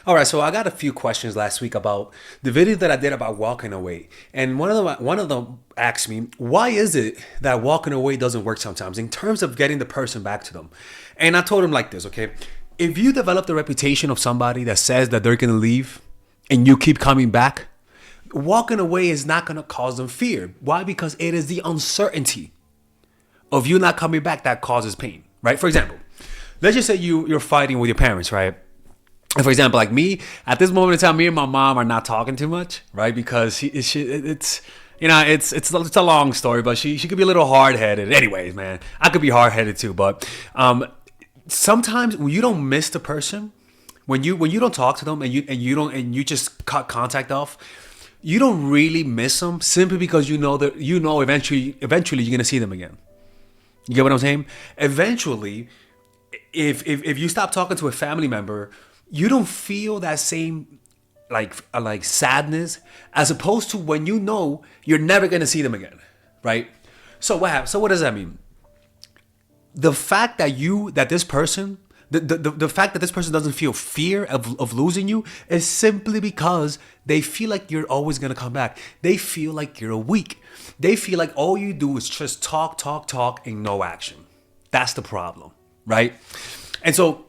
All right, so I got a few questions last week about the video that I did about walking away, and one of them asked me, why is it that walking away doesn't work sometimes in terms of getting the person back to them? And I told him like this, okay, if you develop the reputation of somebody that says that they're gonna leave, and you keep coming back, walking away is not gonna cause them fear. Why? Because it is the uncertainty of you not coming back that causes pain, right? For example, let's just say you're fighting with your parents, right? And for example, like me, at this moment in time, me and my mom are not talking too much, right? Because it's it's a long story, but she could be a little hard headed. Anyways, man, I could be hard headed too. But sometimes when you don't miss the person, when you don't talk to them and you just cut contact off, you don't really miss them simply because you know eventually you're gonna see them again. You get what I'm saying? Eventually, if you stop talking to a family member, you don't feel that same like sadness as opposed to when you know you're never gonna see them again, right? So what happens? So what does that mean? The fact that this person the fact that this person doesn't feel fear of losing you is simply because they feel like you're always gonna come back. They feel like you're weak. They feel like all you do is just talk, talk, talk, and no action. That's the problem, right? And so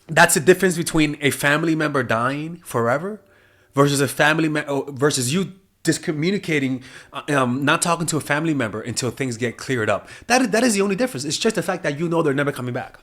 that's the difference between a family member dying forever versus versus you discommunicating, not talking to a family member until things get cleared up. That is the only difference. It's just the fact that you know they're never coming back.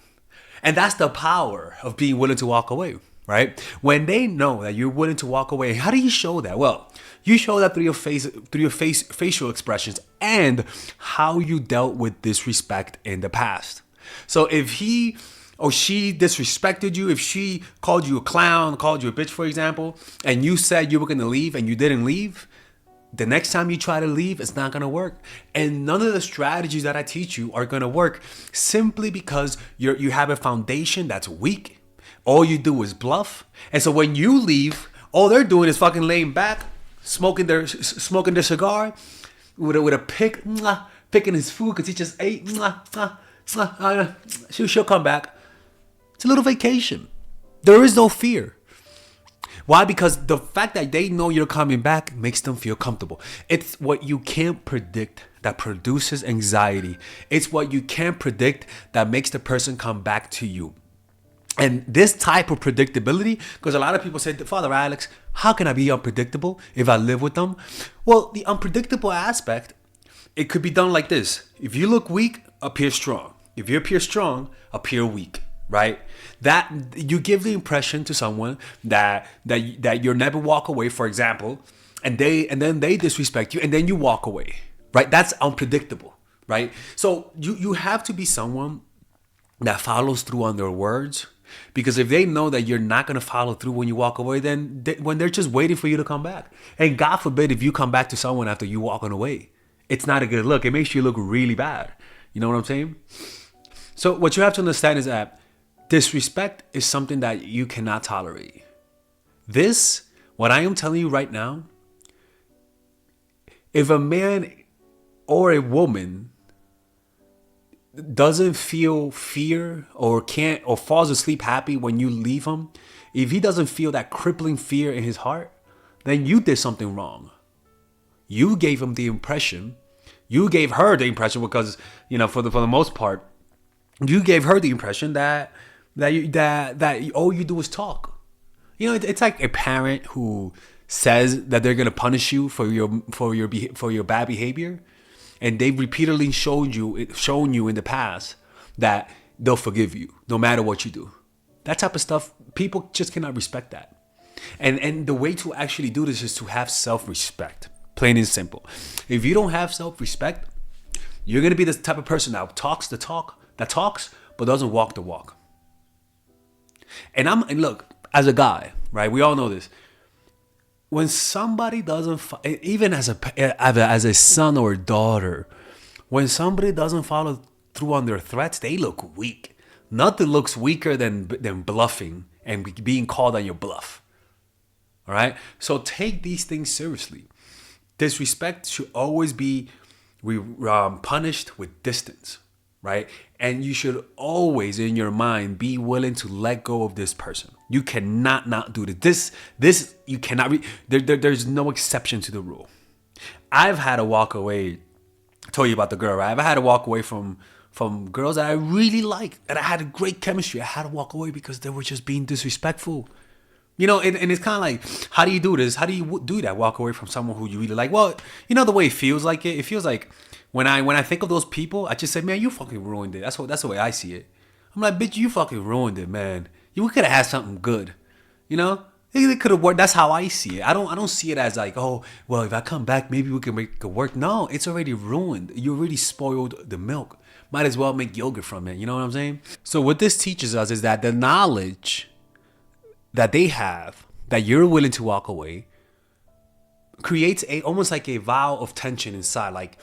And that's the power of being willing to walk away, right? When they know that you're willing to walk away, how do you show that? Well, you show that through your facial expressions and how you dealt with disrespect in the past. So if he or she disrespected you, if she called you a clown, called you a bitch, for example, and you said you were gonna leave and you didn't leave, the next time you try to leave, it's not gonna work. And none of the strategies that I teach you are gonna work simply because you have a foundation that's weak. All you do is bluff. And so when you leave, all they're doing is fucking laying back, smoking their cigar with a pick, picking his food because he just ate. She'll come back. It's a little vacation. There is no fear. Why? Because the fact that they know you're coming back makes them feel comfortable. It's what you can't predict that produces anxiety. It's what you can't predict that makes the person come back to you. And this type of predictability, because a lot of people say, Father Alex, how can I be unpredictable if I live with them? Well, the unpredictable aspect, it could be done like this. If you look weak, appear strong. If you appear strong, appear weak. Right? That you give the impression to someone that you'll never walk away, for example, and then they disrespect you and then you walk away. Right? That's unpredictable. Right? So you have to be someone that follows through on their words, because if they know that you're not going to follow through when you walk away, then when they're just waiting for you to come back. And God forbid if you come back to someone after you walking away, it's not a good look. It makes you look really bad. You know what I'm saying? So what you have to understand is that disrespect is something that you cannot tolerate. This, what I am telling you right now, if a man or a woman doesn't feel fear or can't or falls asleep happy when you leave him, if he doesn't feel that crippling fear in his heart, then you did something wrong. You gave him the impression, you gave her the impression, because for the most part, you gave her the impression that all you do is talk. It's like a parent who says that they're gonna punish you for your bad behavior, and they've repeatedly shown you in the past that they'll forgive you no matter what you do. That type of stuff, people just cannot respect that. And the way to actually do this is to have self-respect, plain and simple. If you don't have self-respect, you're gonna be the type of person that talks the talk, but doesn't walk the walk. And look, as a guy, right? We all know this. When somebody doesn't, even as a son or a daughter, when somebody doesn't follow through on their threats, they look weak. Nothing looks weaker than bluffing and being called on your bluff. All right. So take these things seriously. Disrespect should always be punished with distance. right? And you should always in your mind be willing to let go of this person. You cannot not do this you cannot there's no exception to the rule. I've had to walk away. I told you about the girl, right? I've had to walk away from girls that I really liked, that I had a great chemistry. I had to walk away because they were just being disrespectful. And it's kind of like, how do you do this? How do you do that? Walk away from someone who you really like? Well, the way it feels like it. It feels like when I think of those people, I just say, man, you fucking ruined it. That's the way I see it. I'm like, bitch, you fucking ruined it, man. You could have had something good, you know. It could have worked. That's how I see it. I don't see it as like, oh, well, if I come back, maybe we can make it work. No, it's already ruined. You already spoiled the milk. Might as well make yogurt from it. You know what I'm saying? So what this teaches us is that the knowledge that they have, that you're willing to walk away, creates almost like a vow of tension inside. Like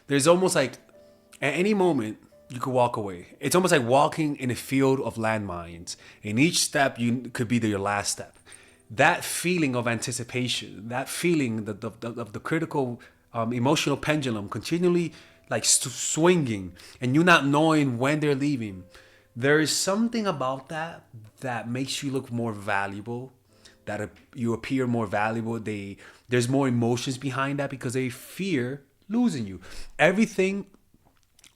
there's almost like at any moment you could walk away. It's almost like walking in a field of landmines. And each step you could be your last step. That feeling of anticipation, that feeling of the critical emotional pendulum continually like swinging, and you not knowing when they're leaving. There is something about that makes you look more valuable, that you appear more valuable. There's more emotions behind that because they fear losing you. Everything,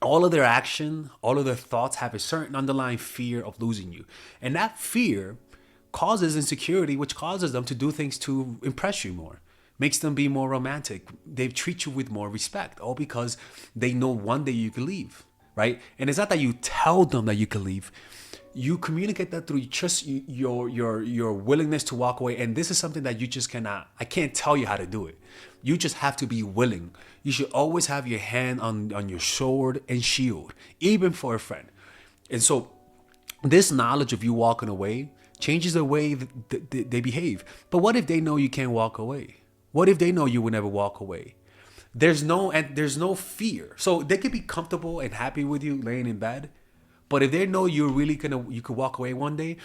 all of their action, all of their thoughts have a certain underlying fear of losing you. And that fear causes insecurity, which causes them to do things to impress you more, makes them be more romantic. They treat you with more respect, all because they know one day you can leave, right? And it's not that you tell them that you can leave. You communicate that through just your willingness to walk away. And this is something that you just cannot, I can't tell you how to do it. You just have to be willing. You should always have your hand on your sword and shield, even for a friend. And so this knowledge of you walking away changes the way they behave. But what if they know you can't walk away? What if they know you will never walk away? There's no fear. So they could be comfortable and happy with you laying in bed. But if they know you're really you could walk away one day,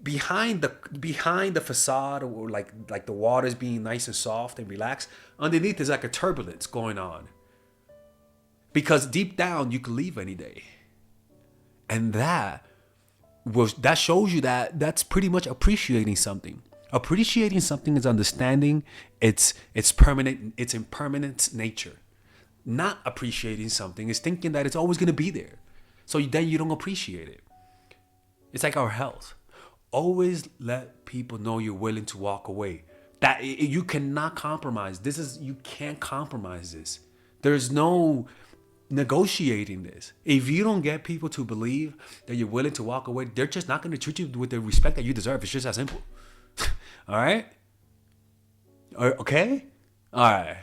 behind the facade, or like the water's being nice and soft and relaxed, underneath there's like a turbulence going on. Because deep down you could leave any day. And that shows you that's pretty much appreciating something. Appreciating something is understanding its impermanent nature. Not appreciating something is thinking that it's always going to be there. So then you don't appreciate it. It's like our health. Always let people know you're willing to walk away. That you cannot compromise. You can't compromise this. There's no negotiating this. If you don't get people to believe that you're willing to walk away, they're just not going to treat you with the respect that you deserve. It's just that simple. All right? Okay? All right.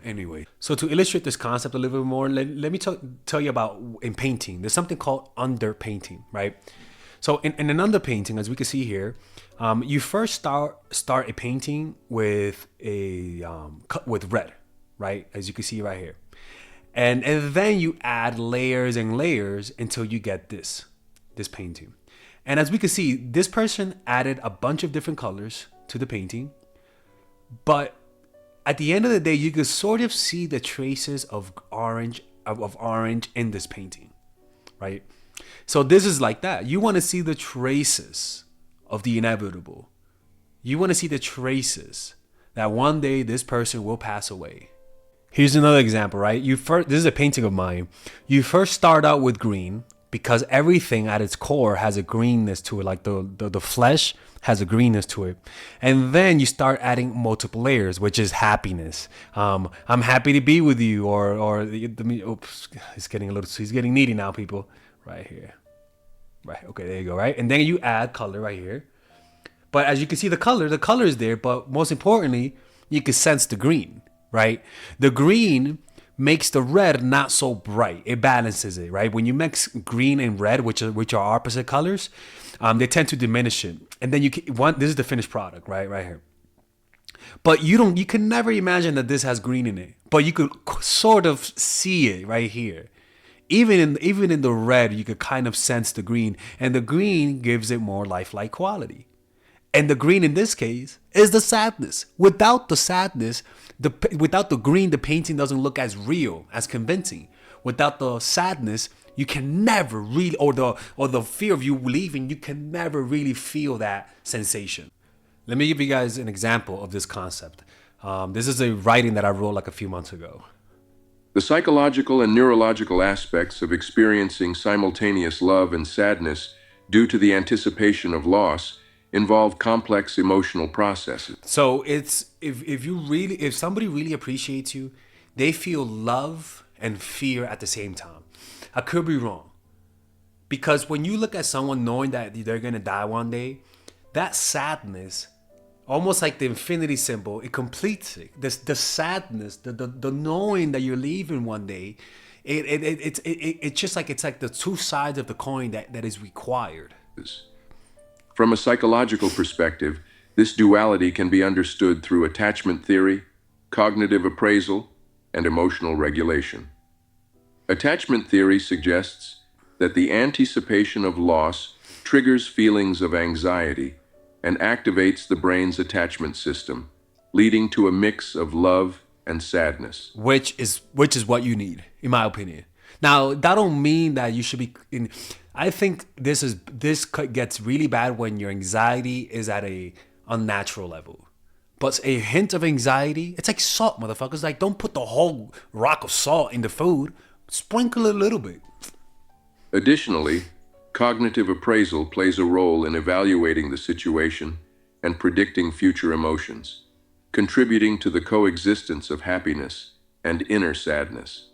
Anyway, so to illustrate this concept a little bit more, let me tell you about in painting. There's something called underpainting, right? So in an underpainting, as we can see here, you first start a painting with with red, right? As you can see right here. And then you add layers and layers until you get this painting. And as we can see, this person added a bunch of different colors to the painting. But at the end of the day, you can sort of see the traces of orange in this painting, right? So this is like that. You want to see the traces of the inevitable. You want to see the traces that one day this person will pass away. Here's another example, right? This is a painting of mine. You first start out with green because everything at its core has a greenness to it, like the flesh has a greenness to it. And then you start adding multiple layers, which is happiness. I'm happy to be with you, oops, he's getting needy now, people. Right here. Right, okay, there you go, right? And then you add color right here. But as you can see, the color is there, but most importantly, you can sense the green, right? The green makes the red not so bright. It balances it, right? When you mix green and red, which are opposite colors, they tend to diminish it. And then this is the finished product, right here. But you can never imagine that this has green in it. But you could sort of see it right here. Even in the red, you could kind of sense the green, and the green gives it more lifelike quality. And the green in this case is the sadness. Without the sadness, without the green, the painting doesn't look as real, as convincing. without the sadness, you can never really, or the fear of you leaving, you can never really feel that sensation. Let me give you guys an example of this concept. This is a writing that I wrote like a few months ago. The psychological and neurological aspects of experiencing simultaneous love and sadness due to the anticipation of loss involve complex emotional processes. So it's if somebody really appreciates you, they feel love and fear at the same time. I could be wrong. Because when you look at someone knowing that they're gonna die one day, that sadness, almost like the infinity symbol, it completes it. The sadness, the knowing that you're leaving one day, it's just like it's like the two sides of the coin that is required. From a psychological perspective, this duality can be understood through attachment theory, cognitive appraisal, and emotional regulation. Attachment theory suggests that the anticipation of loss triggers feelings of anxiety and activates the brain's attachment system, leading to a mix of love and sadness. Which is what you need, in my opinion. Now, that don't mean that you should be in. I think this gets really bad when your anxiety is at a unnatural level. But a hint of anxiety, it's like salt, motherfuckers. Like, don't put the whole rock of salt in the food. Sprinkle a little bit. Additionally, cognitive appraisal plays a role in evaluating the situation and predicting future emotions, contributing to the coexistence of happiness and inner sadness.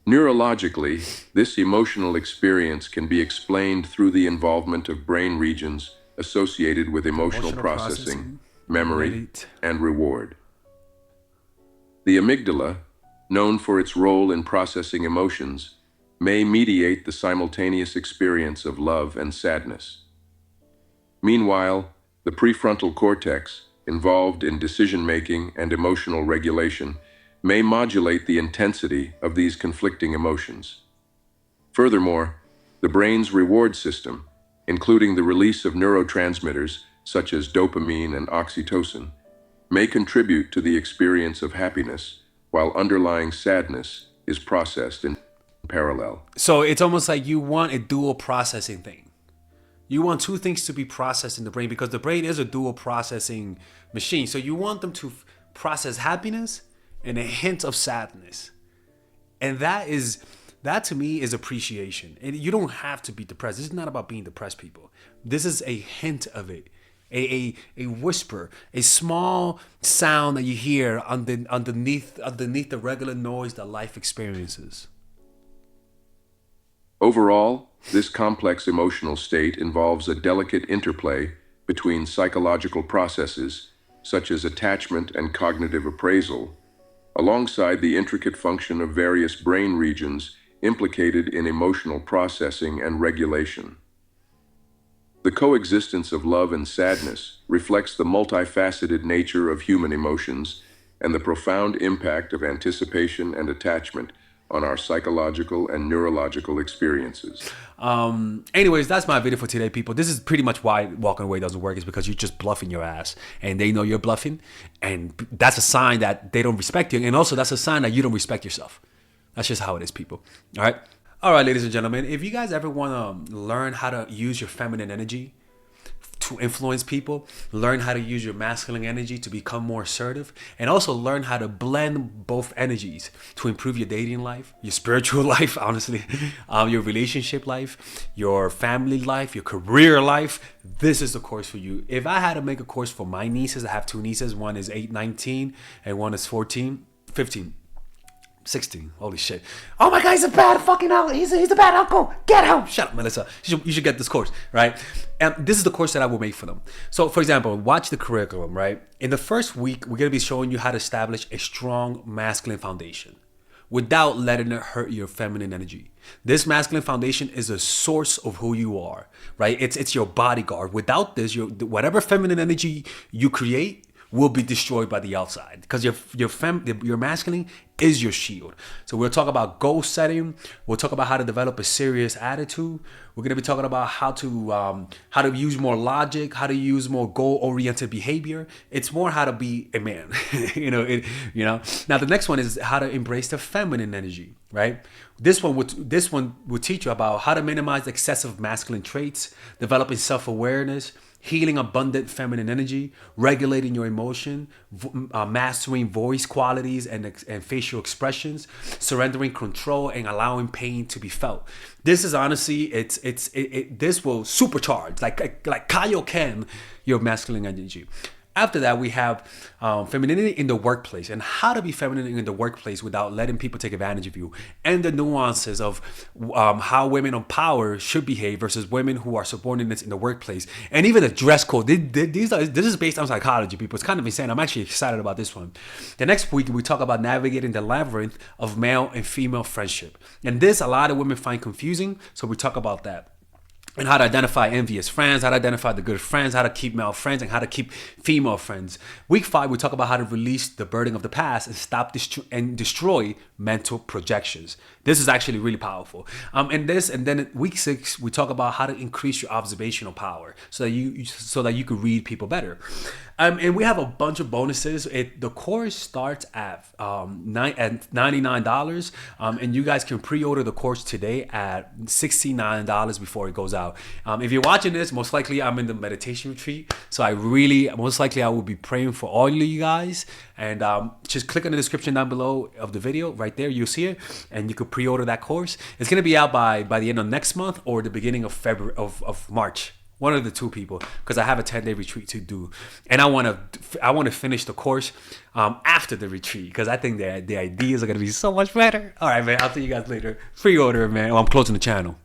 Neurologically, this emotional experience can be explained through the involvement of brain regions associated with emotional processing, memory, and reward. The amygdala, known for its role in processing emotions, may mediate the simultaneous experience of love and sadness. Meanwhile, the prefrontal cortex, involved in decision-making and emotional regulation, may modulate the intensity of these conflicting emotions. Furthermore, the brain's reward system, including the release of neurotransmitters such as dopamine and oxytocin, may contribute to the experience of happiness, while underlying sadness is processed in parallel. So it's almost like you want a dual processing thing. You want two things to be processed in the brain because the brain is a dual processing machine. So you want them to process happiness and a hint of sadness. And that to me is appreciation. And you don't have to be depressed. This is not about being depressed, people. This is a hint of it. A whisper, a small sound that you hear underneath the regular noise that life experiences. Overall, this complex emotional state involves a delicate interplay between psychological processes, such as attachment and cognitive appraisal, alongside the intricate function of various brain regions implicated in emotional processing and regulation. The coexistence of love and sadness reflects the multifaceted nature of human emotions and the profound impact of anticipation and attachment on our psychological and neurological experiences. Anyways, that's my video for today, people. This is pretty much why walking away doesn't work, is because you're just bluffing your ass and they know you're bluffing, and that's a sign that they don't respect you, and also that's a sign that you don't respect yourself. That's just how it is, people. All right, ladies and gentlemen, if you guys ever want to learn how to use your feminine energy to influence people, learn how to use your masculine energy to become more assertive, and also learn how to blend both energies to improve your dating life, your spiritual life, honestly, your relationship life, your family life, your career life, this is the course for you. If I had to make a course for my nieces, I have two nieces, one is 19 and one is 15. 16. Holy shit. Oh my God, he's a bad fucking uncle. He's a bad uncle. Get him. Shut up, Melissa. You should get this course, right? And this is the course that I will make for them. So, for example, watch the curriculum, right? In the first week, we're going to be showing you how to establish a strong masculine foundation without letting it hurt your feminine energy. This masculine foundation is a source of who you are, right? It's your bodyguard. Without this, whatever feminine energy you create will be destroyed by the outside, because your masculine is your shield. So we'll talk about goal setting. We'll talk about how to develop a serious attitude. We're going to be talking about how to use more logic, how to use more goal-oriented behavior. It's more how to be a man. Now the next one is how to embrace the feminine energy, right? This one would teach you about how to minimize excessive masculine traits, developing self-awareness, healing abundant feminine energy, regulating your emotion, mastering voice qualities and facial expressions, surrendering control, and allowing pain to be felt. This is honestly, this will supercharge, like Kaioken, your masculine energy. After that, we have femininity in the workplace and how to be feminine in the workplace without letting people take advantage of you, and the nuances of how women on power should behave versus women who are subordinates in the workplace, and even the dress code. This is based on psychology, people. It's kind of insane. I'm actually excited about this one. The next week, we talk about navigating the labyrinth of male and female friendship. And this, a lot of women find confusing, so we talk about that and how to identify envious friends, how to identify the good friends, how to keep male friends, and how to keep female friends. Week 5, we talk about how to release the burden of the past and stop and destroy mental projections. This is actually really powerful. And then week 6, we talk about how to increase your observational power so that you can read people better. And we have a bunch of bonuses. The course starts at $99, and you guys can pre-order the course today at $69 before it goes out. If you're watching this, most likely I'm in the meditation retreat, so I will be praying for all of you guys. And just click on the description down below of the video. Right there, you'll see it, and you could pre-order that course. It's gonna be out by the end of next month or the beginning of February of March. One of the two, people, because I have a 10-day retreat to do, and I want to finish the course after the retreat, because I think the ideas are gonna be so much better. All right, man. I'll see you guys later. Pre-order, man. Oh, I'm closing the channel.